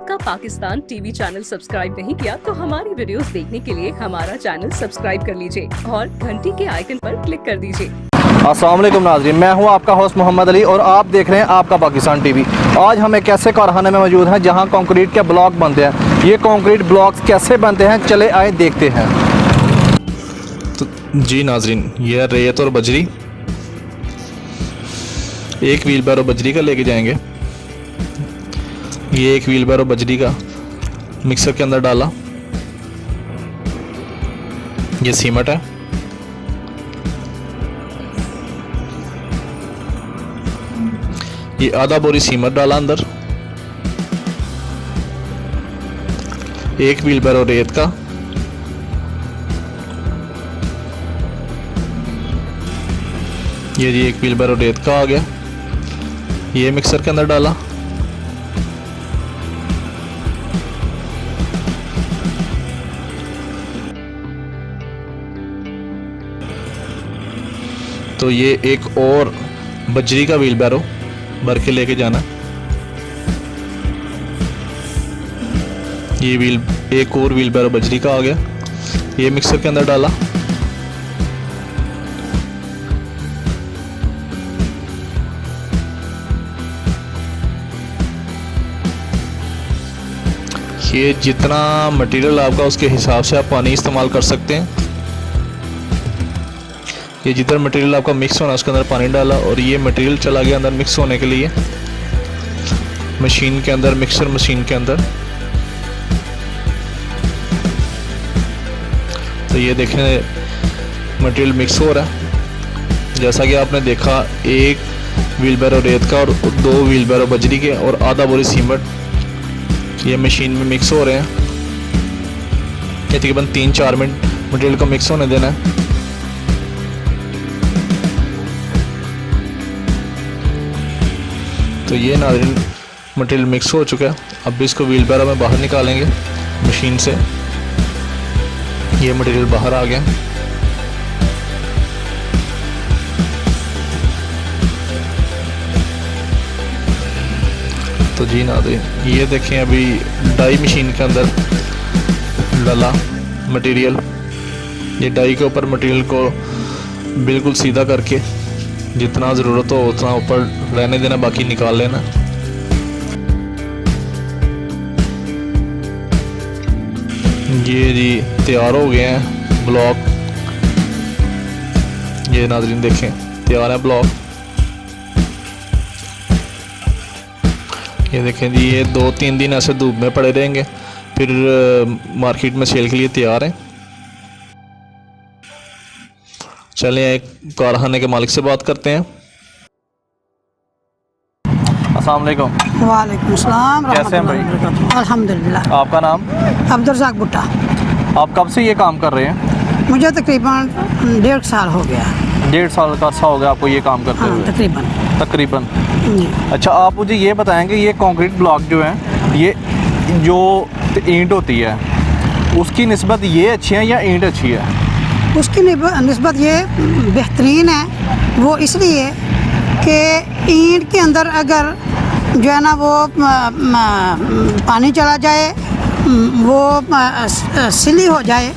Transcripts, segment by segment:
आपका Pakistan TV channel subscribe नहीं किया तो हमारी वीडियोस देखने के लिए हमारा चैनल सब्सक्राइब कर लीजिए और घंटी के आइकन पर क्लिक कर दीजिए। अस्सलाम वालेकुम नाज़रीन, मैं हूं आपका होस्ट मोहम्मद अली और आप देख रहे हैं आपका पाकिस्तान टीवी। आज हम एक ऐसे कारखाने में मौजूद हैं जहां कंक्रीट के ब्लॉक बनते हैं। ये कंक्रीट ब्लॉक्स कैसे बनते हैं, चले आए देखते हैं। तो जी नाज़रीन, यह रेत और बजरी, एक व्हील बैरो बजरी का लेके जाएंगे। ये एक व्हील बैरो बजरी का मिक्सर के अंदर डाला। ये सीमेंट है, ये आधा बोरी सीमेंट डाला अंदर। एक व्हील बैरो रेत का, ये जी एक व्हील बैरो रेत का आ गया। ये मिक्सर के अंदर डाला। तो ये एक और बजरी का व्हील बैरो भर के लेके जाना। ये एक और व्हील बैरो बजरी का आ गया। ये मिक्सर के अंदर डाला। ये जितना मटेरियल आपका उसके हिसाब से आप पानी इस्तेमाल कर सकते हैं। ये जितना मटेरियल आपका मिक्स होना उसके अंदर पानी डाला और ये मटेरियल चला गया अंदर मिक्स होने के लिए मशीन के अंदर, मिक्सर मशीन के अंदर। तो ये देखें मटेरियल मिक्स हो रहा है। जैसा कि आपने देखा, एक व्हील बैरो रेत का और दो व्हील बैरो बजरी के और आधा बोरी सीमेंट ये मशीन में मिक्स हो रहे हैं। ये तकरीबन 3-4 मिनट मटेरियल को मिक्स होने देना है। तो ये नाज़रीन मटेरियल मिक्स हो चुका है। अब इसको व्हील बैरो में बाहर निकालेंगे मशीन से। ये मटेरियल बाहर आ गया। तो जी नाज़रीन, ये देखें अभी डाई मशीन के अंदर डाला मटेरियल। ये डाई के ऊपर मटेरियल को बिल्कुल सीधा करके जितना ज़रूरत हो उतना ऊपर रहने देना, बाकी निकाल लेना। ये जी तैयार हो गए हैं ब्लॉक। ये नाज़रीन देखें तैयार है ब्लॉक। ये देखें जी, ये 2-3 दिन ऐसे धूप में पड़े रहेंगे, फिर मार्केट में सेल के लिए तैयार हैं। चलें एक कारखाने के मालिक से बात करते हैं। अस्सलाम वालेकुम। वालेकुम सलाम। कैसे हैं भाई? अल्हम्दुलिल्लाह। आपका नाम? अब्दुल रज़ाक भुट्टा। आप कब से ये काम कर रहे हैं? मुझे तकरीबन 1.5 साल हो गया। 1.5 साल का अर्सा हो गया आपको ये काम करते हुए? तकरीबन। जी। अच्छा, आप मुझे ये बताएं कि ये कंक्रीट ब्लॉक जो है, ये जो ईंट होती है उसकी निस्बत ये अच्छी है या ईंट अच्छी है? उसकी निस्बत ये बेहतरीन है। वो इसलिए कि ईंट के अंदर अगर जो है ना वो पानी चला जाए, वो सिली हो जाए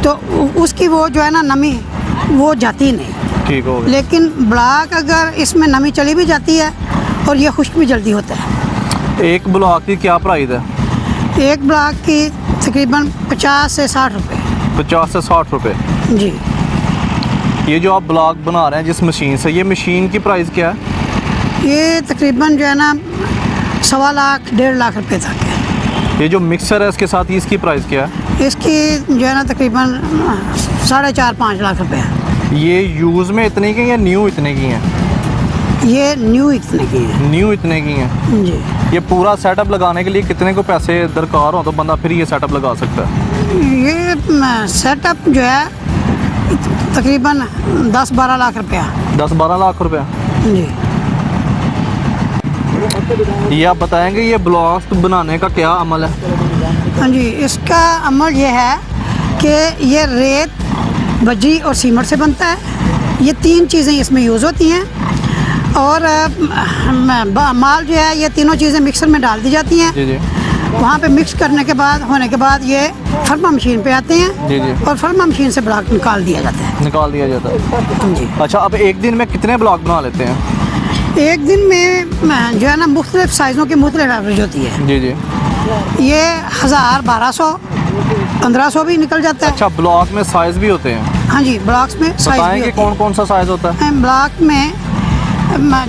तो उसकी वो जो है ना नमी वो जाती नहीं। ठीक हो गया। लेकिन ब्लॉक अगर इसमें नमी चली भी जाती है और ये खुश्क भी जल्दी होता है। एक ब्लॉक की क्या प्राइस है? एक ब्लॉक की तकरीबन 50 से 60 रुपये। 50 से 60 रुपये। जी। ये जो आप ब्लॉक बना रहे हैं जिस मशीन से, ये मशीन की प्राइस क्या है? ये तकरीबन जो है ना 1.25 लाख 1.5 लाख रुपये तक है। ये जो मिक्सर है इसके साथ इसकी प्राइस क्या है? इसकी जो है ना तकरीबन 4.5-5 लाख रुपये है। ये यूज़ में इतने की या न्यू इतने की हैं? ये न्यू इतने की है। न्यू इतने की हैं जी। ये पूरा सेटअप लगाने के लिए कितने को पैसे दरकार हो तो बंदा फिर ये सेटअप लगा सकता है? ये सेटअप जो है तकरीबन 10-12 लाख रुपया। 10-12 लाख रुपया। जी। ये आप बताएंगे ये ब्लॉक बनाने का क्या अमल है? हाँ जी, इसका अमल ये है कि ये रेत, बजरी और सीमेंट से बनता है। ये 3 चीज़ें इसमें यूज़ होती हैं और माल जो है ये तीनों चीज़ें मिक्सर में डाल दी जाती हैं। जी जी। वहाँ पे मिक्स करने के बाद होने के बाद ये फर्मा मशीन पे आते हैं जी जी। और फर्मा मशीन से ब्लॉक निकाल दिया जाता है। निकाल दिया जाता है। जी। अच्छा, अब एक दिन में कितने ब्लॉक बना लेते हैं? एक दिन में जो है ना मुख्तलिफ साइज़ों की मुख्तलिफ एवरेज होती है। जी जी। ये 1000, 1200, 1500 भी निकल जाता है। अच्छा, ब्लॉक में साइज भी होते हैं? हाँ जी, ब्लॉक्स में साइज भी बताएं कि होती कौन कौन सा साइज होता है? है। ब्लॉक में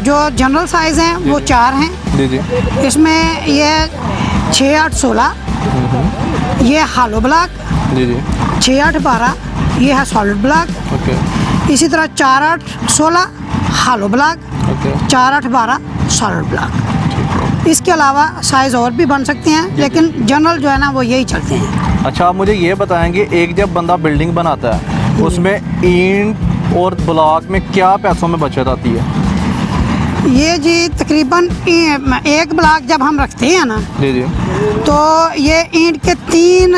जो जनरल साइज़ हैं वो 4 हैं। जी जी। इसमें ये 6, 8, 16 ये हालो ब्लॉक, जी जी। 6, 8, 12 ये है सॉलिड ब्लॉक। ओके इसी तरह 4, 8, 16 हालो ब्लॉक, ओके। 4, 8, 12 solid block. इसके अलावा साइज़ और भी बन सकते हैं, लेकिन जनरल जो है ना वो यही चलते हैं। अच्छा, आप मुझे ये बताएंगे, एक जब बंदा बिल्डिंग बनाता है उसमें ईंट और ब्लॉक में क्या पैसों में बचत आती है? ये जी तकरीबन एक ब्लॉक जब हम रखते हैं ना जी जी। तो ये ईंट के 3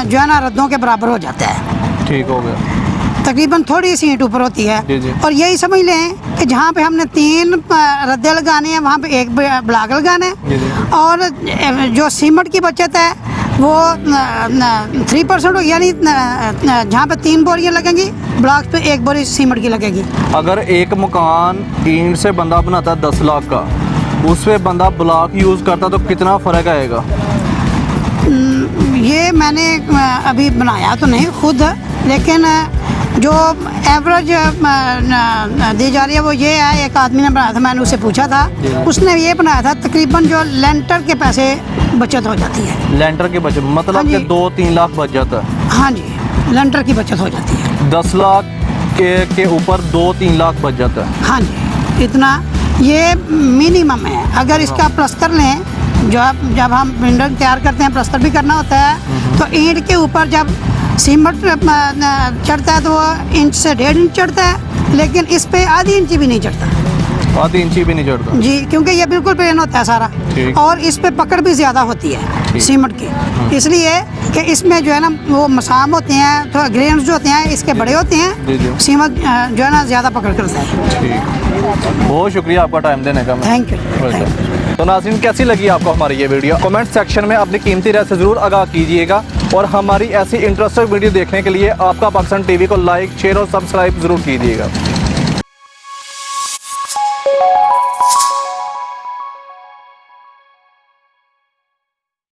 जो है ना रद्दों के बराबर हो जाता है। ठीक हो गया। तकरीबन थोड़ी सी ईंट ऊपर होती है। जी जी। और यही समझ लें कि जहाँ पे हमने 3 रद्दे लगाने हैं वहाँ पे एक ब्लॉक लगाना जी जी। है। और जो सीमेंट की बचत है वो 3% हो, यानी जहाँ पे 3 बोरियाँ लगेंगी ब्लॉक पे 1 बोरी सीमेंट की लगेगी। अगर एक मकान ईंट से बंदा बनाता है 10 लाख का, उस पे बंदा ब्लॉक यूज़ करता तो कितना फ़र्क आएगा? ये मैंने अभी बनाया तो नहीं खुद, लेकिन जो एवरेज दी जा रही है वो ये है। एक आदमी ने बनाया था, मैंने उससे पूछा था, उसने ये बनाया था तकरीबन जो लेंटर के पैसे बचत हो जाती है। लेंटर की बचत हाँ मतलब जी। कि 2-3 लाख बच जाता है। हाँ जी, लेंटर की बचत हो जाती है। 10 लाख के ऊपर 2-3 लाख बच जाता है। हाँ जी, इतना ये मिनिमम है। अगर इसका प्लस्तर लें, जब हम बिल्डिंग तैयार करते हैं प्लस्तर भी करना होता है, तो ईंट के ऊपर जब सीमेंट चढ़ता है तो वो इंच से 1.5 इंच चढ़ता है, लेकिन इस पे आधी इंच भी नहीं चढ़ता। आधी इंची भी नहीं चढ़ता? जी, क्योंकि ये बिल्कुल प्लेन होता है सारा, ठीक। और इस पे पकड़ भी ज़्यादा होती है सीमेंट की, इसलिए कि इसमें जो है ना वो मसाम होते हैं, थोड़ा ग्रेन्स जो होते हैं इसके बड़े होते जी, हैं, जी। सीमेंट जो है ना ज़्यादा पकड़ करता है। ठीक, बहुत शुक्रिया आपका टाइम देने का। Thank you. तो नाज़रीन, कैसी लगी आपको हमारी ये वीडियो? कमेंट सेक्शन में अपनी कीमती राय से ज़रूर आगाह कीजिएगा, और हमारी ऐसी इंटरेस्टिंग वीडियो देखने के लिए आपका पाकिस्तान टीवी को लाइक, शेयर और सब्सक्राइब ज़रूर कीजिएगा।